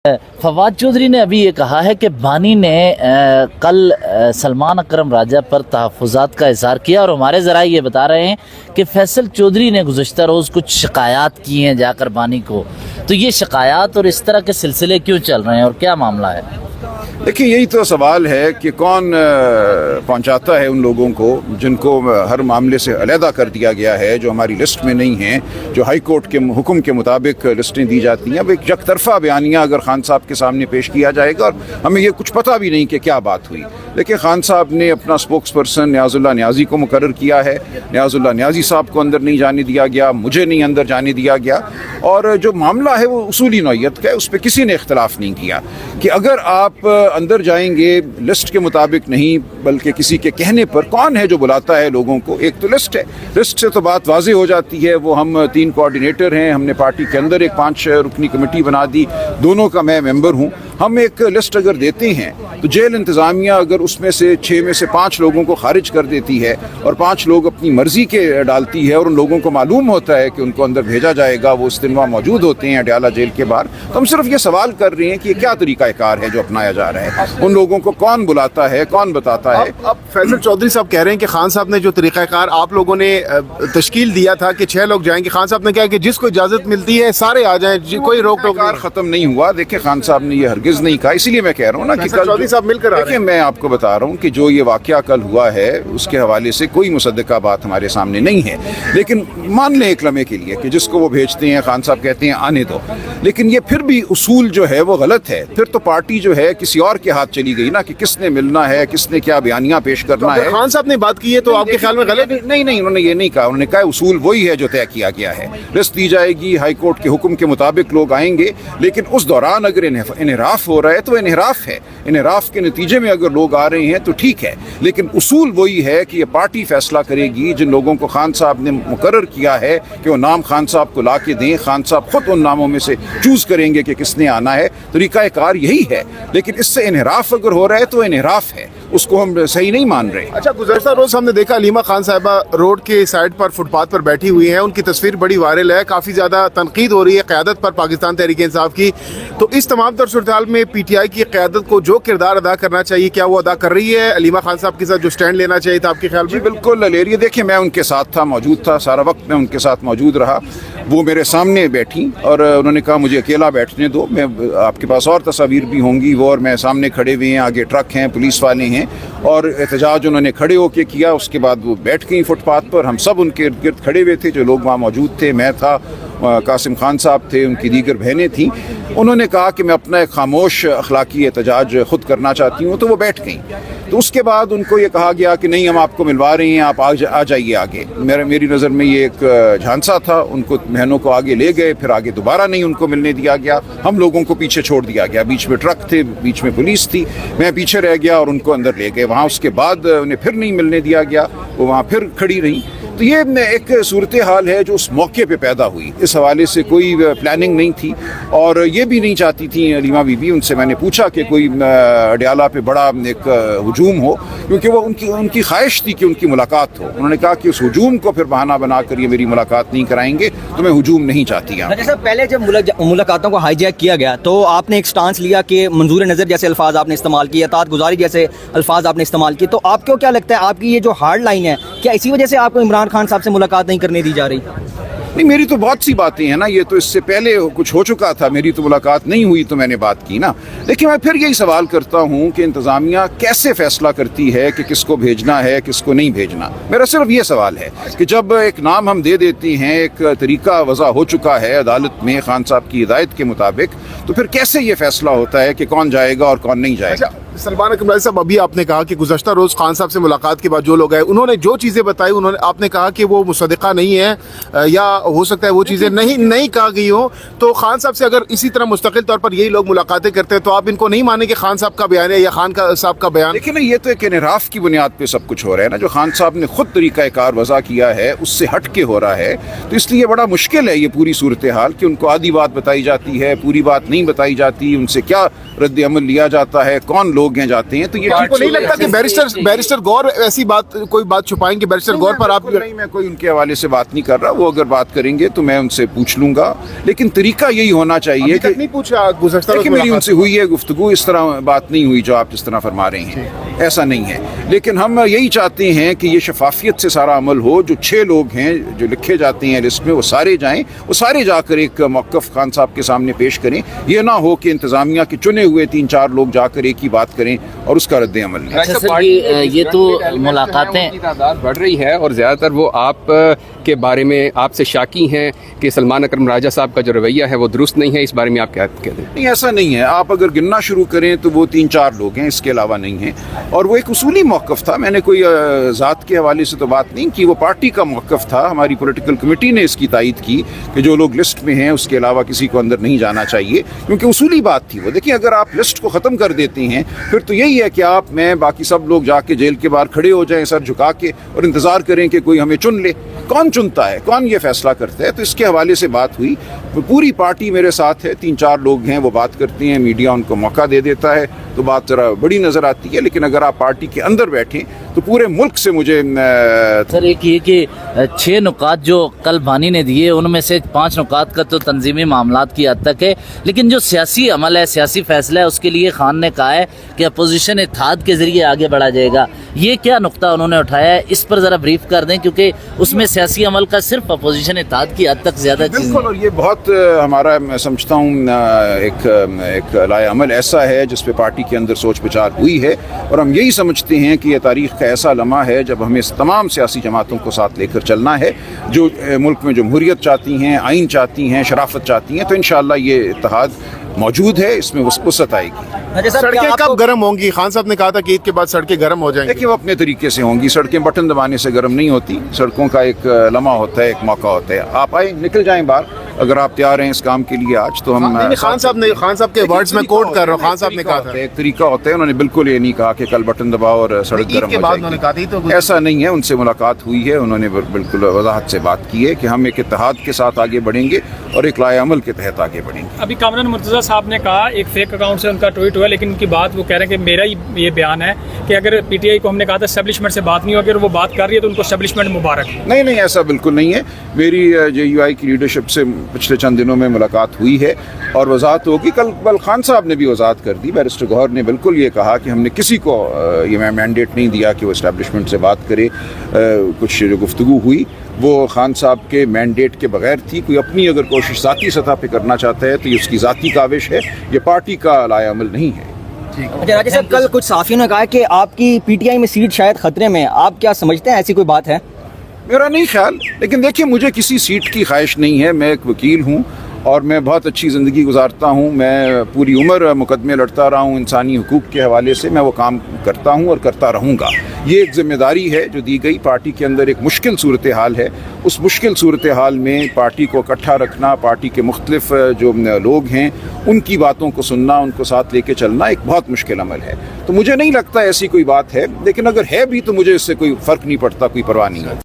फवाद चौधरी ने अभी ये कहा है कि बानी ने कल सलमान अकरम राजा पर तहफ़्फ़ुज़ात का इज़हार किया और हमारे ज़राए ये बता रहे हैं कि फैसल चौधरी ने गुज़श्ता रोज़ कुछ शिकायत की हैं जाकर बानी को। तो ये शिकायत और इस तरह के सिलसिले क्यों चल रहे हैं और क्या मामला है? देखिए, यही तो सवाल है कि कौन पहुंचाता है उन लोगों को जिनको हर मामले से अलहदा कर दिया गया है, जो हमारी लिस्ट में नहीं हैं, जो हाई कोर्ट के हुक्म के मुताबिक लिस्टें दी जाती हैं। अब एक यकतरफा बयानिया अगर खान साहब के सामने पेश किया जाएगा और हमें ये कुछ पता भी नहीं कि क्या बात हुई, लेकिन खान साहब ने अपना स्पोक्स पर्सन न्याजुल्लाह न्याजी को मुकर्रर किया है। न्याजुल्लाह न्याजी साहब को अंदर नहीं जाने दिया गया, मुझे नहीं अंदर जाने दिया गया, और जो मामला है वो उसूली नौइयत का है। उस पर किसी ने इख्तलाफ नहीं किया कि अगर आप अंदर जाएंगे लिस्ट के मुताबिक नहीं बल्कि किसी के कहने पर, कौन है जो बुलाता है लोगों को? एक तो लिस्ट है, लिस्ट से तो बात वाज़े हो जाती है। वो हम 3 कोऑर्डिनेटर हैं, हमने पार्टी के अंदर एक 5 रुकनी कमेटी बना दी, दोनों का मैं मेंबर हूँ। हम एक लिस्ट अगर देते हैं तो जेल इंतज़ामिया अगर उसमें से 6 में से 5 लोगों को खारिज कर देती है और 5 लोग अपनी मर्ज़ी के डालती है और उन लोगों को मालूम होता है कि उनको अंदर भेजा जाएगा, वो उस दिन वहाँ मौजूद होते हैं अडयाला जेल के बाहर, तो हम सिर्फ ये सवाल कर रहे हैं कि ये क्या तरीक़ाकार है जो अपनाया जा रहा है? उन लोगों को कौन बुलाता है, कौन बताता है? अब फैसल चौधरी साहब कह रहे हैं कि खान साहब ने जो तरीक़ाकार आप लोगों ने तश्कील दिया था कि 6 लोग जाएंगे, खान साहब ने कहा कि जिसको इजाज़त मिलती है सारे आ जाएं, कोई रोक टोक ख़त्म नहीं हुआ। देखिए, खान साहब ने ये हरगिज़ नहीं कहा, इसीलिए मैं कह रहा हूँ ना कि कल चौधरी साहब मिलकर देखिए, मैं आपको बता रहा हूँ कि जो ये वाक़या कल हुआ है उसके हवाले से कोई मुसद्दक़ा बात हमारे सामने नहीं है, लेकिन मान लें एक लम्हे के लिए कि जिसको वो भेजते हैं खान साहब कहते हैं आने दो, लेकिन ये फिर भी उसूल जो है वो गलत है। फिर तो पार्टी जो है किसी और के हाथ चली गई ना कि किसने मिलना है, किसने क्या बयानिया पेश करना है। खान साहब ने बात की है तो आपके ख्याल में गलत? नहीं, उन्होंने ये नहीं कहा। उन्होंने कहा उसूल वही है जो तय किया गया है। लिस्ट दी जाएगी, हाई कोर्ट के हुक्म के मुताबिक लोग आएंगे, लेकिन उस दौरान अगर इन्हराफ हो रहा है तो इन्हराफ है। इन्हराफ के नतीजे में अगर लोग आ रहे हैं तो ठीक है, लेकिन उसूल वही है कि ये पार्टी फैसला करेगी। जिन लोगों को खान साहब ने मुकर्रर किया है कि वो नाम खान साहब को ला के दें, खान साहब खुद उन नामों में से चूज़ करेंगे कि किसने आना है। तरीक़ा कार यही है, लेकिन इससे इन्हराफ अगर हो रहा है तो इन्हराफ है, उसको हम सही नहीं मान रहे। अच्छा, गुज़श्ता रोज़ हमने देखा अलीमा खान साहिबा रोड के साइड पर फुटपाथ पर बैठी हुई हैं, उनकी तस्वीर बड़ी वायरल है, काफ़ी ज़्यादा तनकीद हो रही है क़यादत पर पाकिस्तान तहरीक इंसाफ की। तो इस तमाम तर सूरत में PTI की क़यादत को जो किरदार अदा करना चाहिए, क्या वो अदा कर रही है? अलीमा खान साहब के साथ जो स्टैंड लेना चाहिए था आपके ख्याल में? जी बिल्कुल ले रही है। देखिए, मैं उनके साथ था, मौजूद था, सारा वक्त मैं उनके साथ मौजूद रहा। वो मेरे सामने बैठी और उन्होंने कहा मुझे अकेला बैठने दो, मैं आपके पास और तस्वीर भी होंगी। वो और मैं सामने खड़े हुए हैं, आगे ट्रक हैं, पुलिस वाले हैं, और एहतजाज उन्होंने खड़े होकर किया। उसके बाद वो बैठ गई फुटपाथ पर, हम सब उनके इर्द गिर्द खड़े हुए थे, जो लोग वहाँ मौजूद थे। मैं था, कासिम खान साहब थे, उनकी दीगर बहनें थीं। उन्होंने कहा कि मैं अपना एक खामोश अखलाकी एहतजाज ख़ुद करना चाहती हूँ, तो वो बैठ गई। तो उसके बाद उनको ये कहा गया कि नहीं, हम आपको मिलवा रहे हैं, आप आ जाइए आगे। मेरी नज़र में ये एक झांसा था। उनको बहनों को आगे ले गए, फिर आगे दोबारा नहीं उनको मिलने दिया गया, हम लोगों को पीछे छोड़ दिया गया। बीच में ट्रक थे, बीच में पुलिस थी, मैं पीछे रह गया और उनको अंदर ले गए वहाँ। उसके बाद उन्हें फिर नहीं मिलने दिया गया, वो वहाँ फिर खड़ी रही। तो ये एक सूरत हाल है जो उस मौके पे पैदा हुई। इस हवाले से कोई प्लानिंग नहीं थी और ये भी नहीं चाहती थी अलीमा बीबी। उनसे मैंने पूछा कि कोई अडयाला पे बड़ा एक हुजूम हो, क्योंकि वो उनकी ख्वाहिश थी कि उनकी मुलाकात हो। उन्होंने कहा कि उस हुजूम को फिर बहाना बनाकर ये मेरी मुलाकात नहीं कराएंगे, तो मैं हुजूम नहीं चाहती। जैसे पहले जब मुलाकातों को हाईजैक किया गया तो आपने एक स्टांस लिया कि मंजूर नज़र जैसे अल्फाज आपने इस्तेमाल किए, अतात गुजारी जैसे अल्फाज आपने इस्तेमाल किए। तो आपको क्या लगता है, आपकी ये जो हार्ड लाइन है, क्या इसी वजह से आपको इमरान खान साहब से मुलाकात नहीं करने दी जा रही? नहीं, मेरी तो बहुत सी बातें हैं ना, ये तो इससे पहले कुछ हो चुका था, मेरी तो मुलाकात नहीं हुई तो मैंने बात की ना। लेकिन मैं फिर यही सवाल करता हूँ कि इंतज़ामिया कैसे फ़ैसला करती है कि किसको भेजना है, किसको नहीं भेजना। मेरा सिर्फ ये सवाल है कि जब एक नाम हम दे देते हैं, एक तरीका वज़ा हो चुका है अदालत में खान साहब की हिदायत के मुताबिक, तो फिर कैसे ये फ़ैसला होता है कि कौन जाएगा और कौन नहीं जाएगा? सलमान अकरम साहब, अभी आपने कहा कि गुज़श्ता रोज़ खान साहब से मुलाकात के बाद जो लोग आए, उन्होंने जो चीज़ें बताई, आपने कहा कि वो मुसद्दक़ा नहीं है या हो सकता है वो चीज़ें नहीं कहा गई हो। तो खान साहब से अगर इसी तरह मुस्तकिल तौर पर यही लोग मुलाकातें करते हैं तो आप इनको नहीं मानेंगे खान साहब का बयान है या खान साहब का बयान? देखिए ना, ये तो एक इन्हराफ की बुनियाद पे सब कुछ हो रहा है ना। जो खान साहब ने खुद तरीक़ा कार वज़ा किया है उससे हट के हो रहा है, तो इसलिए बड़ा मुश्किल है ये पूरी सूरत हाल कि उनको आधी बात बताई जाती है, पूरी बात नहीं बताई जाती, उनसे क्या रद्द अमल लिया जाता है, कौन लोग हैं जाते हैं, तो ये आपको नहीं लगता कि बैरिस्टर गौर ऐसी बात कोई बात छुपाएंगे? बैरिस्टर गौर पर आप नहीं, मैं कोई उनके हवाले से बात नहीं कर रहा, वो अगर बात करेंगे तो मैं उनसे पूछ लूंगा, लेकिन तरीका यही होना चाहिए कि नहीं पूछा गुज़श्ता रोज़ मेरी उनसे हुई है गुफ्तगू, इस तरह बात नहीं हुई जो आप जिस तरह फरमा रहे हैं, ऐसा नहीं है। लेकिन हम यही चाहते हैं कि ये शफाफियत से सारा अमल हो, जो 6 लोग हैं जो लिखे जाते हैं लिस्ट में वो सारे जाएं, वो सारे जाकर एक मौक़िफ़ खान साहब के सामने पेश करें। ये ना हो कि इंतज़ामिया के चुने हुए 3-4 लोग जाकर एक ही बात करें और उसका रद्द अमल नहीं। अच्छा सर, ये तो मुलाकातें की तादाद बढ़ रही है और ज़्यादातर वो आप के बारे में आपसे शाकी हैं कि सलमान अकरम राजा साहब का जो रवैया है वो दुरुस्त नहीं है, इस बारे में आप क्या कहते हैं? नहीं, ऐसा नहीं है। आप अगर गिनना शुरू करें तो वो 3-4 लोग हैं, इसके अलावा नहीं हैं। और वो एक उसूली मौक़िफ़ था, मैंने कोई ज़ात के हवाले से तो बात नहीं की, वो पार्टी का मौक़िफ़ था। हमारी पॉलिटिकल कमेटी ने इसकी तायद की कि जो लोग लिस्ट में हैं उसके अलावा किसी को अंदर नहीं जाना चाहिए, क्योंकि उसूली बात थी वो। देखिए, अगर आप लिस्ट को ख़त्म कर देते हैं फिर तो यही है कि आप, मैं, बाकी सब लोग जाके जेल के बाहर खड़े हो जाएं सर झुका के और इंतज़ार करें कि कोई हमें चुन ले। कौन चुनता है, कौन ये फैसला करता है? तो इसके हवाले से बात हुई, पूरी पार्टी मेरे साथ है, 3-4 लोग हैं वो बात करते हैं, मीडिया उनको मौका दे देता है तो बात ज़रा बड़ी नज़र आती है। लेकिन अगर आप पार्टी के अंदर बैठें तो पूरे मुल्क से मुझे सर एक ये कि 6 नुकात जो कल बानी ने दिए उनमें से 5 नुकात का तो तंजीमी मामलात की हद तक है, लेकिन जो सियासी अमल है, सियासी फैसला है, उसके लिए खान ने कहा है कि अपोजिशन इत्तेहाद के ज़रिए आगे बढ़ा जाएगा। ये क्या नुक्ता उन्होंने उठाया है, इस पर ज़रा ब्रीफ कर दें, क्योंकि उसमें सियासी अमल का सिर्फ अपोजिशन इत्तेहाद की हद तक ज़्यादा चीज़ बिल्कुल। और ये बहुत हमारा, मैं समझता हूँ, एक लाए अमल ऐसा है जिस पे पार्टी के अंदर सोच विचार हुई है, और हम यही समझते हैं कि यह तारीख़ का ऐसा लम्हा है जब हमें तमाम सियासी जमातों को साथ लेकर चलना है जो मुल्क में जमहूरियत चाहती हैं, आइन चाहती हैं, शराफत चाहती हैं। तो इंशाअल्लाह ये इत्तेहाद मौजूद है, इसमें वसअत आएगी। सड़कें कब गर्म होंगी? खान साहब ने कहा था कि ईद के बाद सड़कें गर्म हो जाएंगी। देखिए, वो अपने तरीके से होंगी। सड़कें बटन दबाने से गर्म नहीं होती, सड़कों का एक लम्हा होता है, एक मौका होता है। आप आए, निकल जाएं बाहर, अगर आप तैयार हैं इस काम के लिए आज तो हम। खान साहब के वर्ड्स में कोट कर रहा हूँ, खान साहब ने कहा था एक तरीका होता है, उन्होंने बिल्कुल ये नहीं कहा कि कल बटन दबाओ और सड़क गर्म हो जाएगी, तो ऐसा नहीं है। उनसे मुलाकात हुई है, उन्होंने बिल्कुल वजाहत से बात की है कि हम एक इत्तेहाद के साथ आगे बढ़ेंगे और एक लाए अमल के तहत आगे बढ़ेंगे। अभी कामरान मुर्तज़ा साहब ने कहा, एक फेक अकाउंट से उनका ट्वीट हुआ, लेकिन उनकी बात वो कह रहे हैं कि मेरा ही ये बयान है कि अगर पीटीआई को हमने कहा था एस्टेब्लिशमेंट से बात नहीं होगी, अगर वो बात कर रही है तो उनको एस्टेब्लिशमेंट मुबारक। नहीं, ऐसा बिल्कुल नहीं है। मेरी JUI की लीडरशिप से पिछले चंद दिनों में मुलाकात हुई है और वजाहत होगी। कल खान साहब ने भी वजाहत कर दी, बैरिस्टर गौहर ने बिल्कुल ये कहा कि हमने किसी को ये मैंडेट नहीं दिया कि वो एस्टेब्लिशमेंट से बात करे। कुछ जो गुफ्तगू हुई वो खान साहब के मैंडेट के बगैर थी। कोई अपनी अगर कोशिश ज़ाती सतह पे करना चाहता है तो ये उसकी ज़ाती काविश है, ये पार्टी का लाया अमल नहीं है। अच्छा राजा साहब, कल कुछ सहाफ़ियों ने कहा कि आपकी PTI में सीट शायद खतरे में, आप क्या समझते हैं, ऐसी कोई बात है? मेरा नहीं ख्याल, लेकिन देखिए, मुझे किसी सीट की ख्वाहिश नहीं है। मैं एक वकील हूँ और मैं बहुत अच्छी ज़िंदगी गुजारता हूँ। मैं पूरी उम्र मुकदमे लड़ता रहा हूँ इंसानी हुकूक के हवाले से। मैं वो काम करता हूँ और करता रहूँगा। ये एक ज़िम्मेदारी है जो दी गई। पार्टी के अंदर एक मुश्किल सूरत हाल है, उस मुश्किल सूरत हाल में पार्टी को इकट्ठा रखना, पार्टी के मुख्तलिफ जो लोग हैं उनकी बातों को सुनना, उनको साथ लेके चलना एक बहुत मुश्किल अमल है। तो मुझे नहीं लगता ऐसी कोई बात है, लेकिन अगर है भी तो मुझे इससे कोई फ़र्क नहीं पड़ता, कोई परवाह नहीं है।